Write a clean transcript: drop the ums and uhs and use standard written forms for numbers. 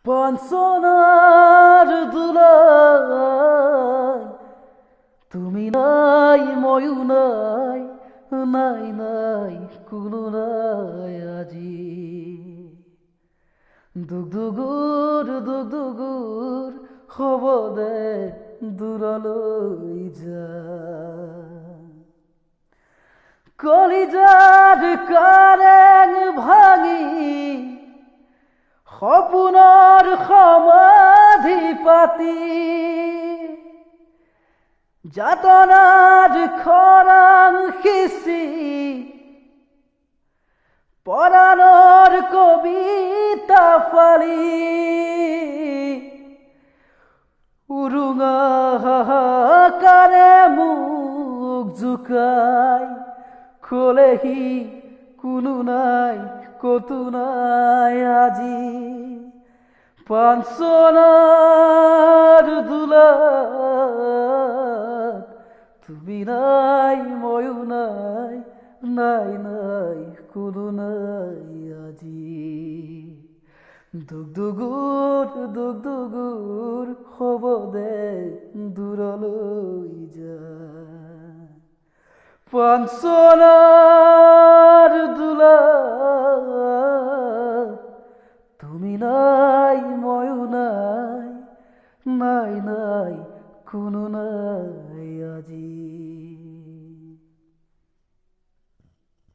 পাঞ্চনার দুলাই তুমি নাই ময়ু নাই, নাই নাই কোনো নাই আজি। দুগুৰ দুগুৰ হ'ব দে দূৰলৈ যা। কলিজাৰ কাৰেং ভাঙি সপোনৰ সমাধি পাতি যাতনাৰ খৰাং সিঁচি পৰাণৰ কবিতা ফালি উৰুঙা হাহাকাৰে মুখ জোকাই কলেহি কোনো নাই কতো নাই আজি। পাঞ্চনাৰ দোলাত তুমি নাই ময়ো নাই, নাই নাই কোনো নাই আজি। দুগুৰ হ'ব দে দূৰলৈ যা। পাঞ্চনাৰ দোলাত তুমি নাই ময়ো নাই, নাই নাই কোনো নাই আজি।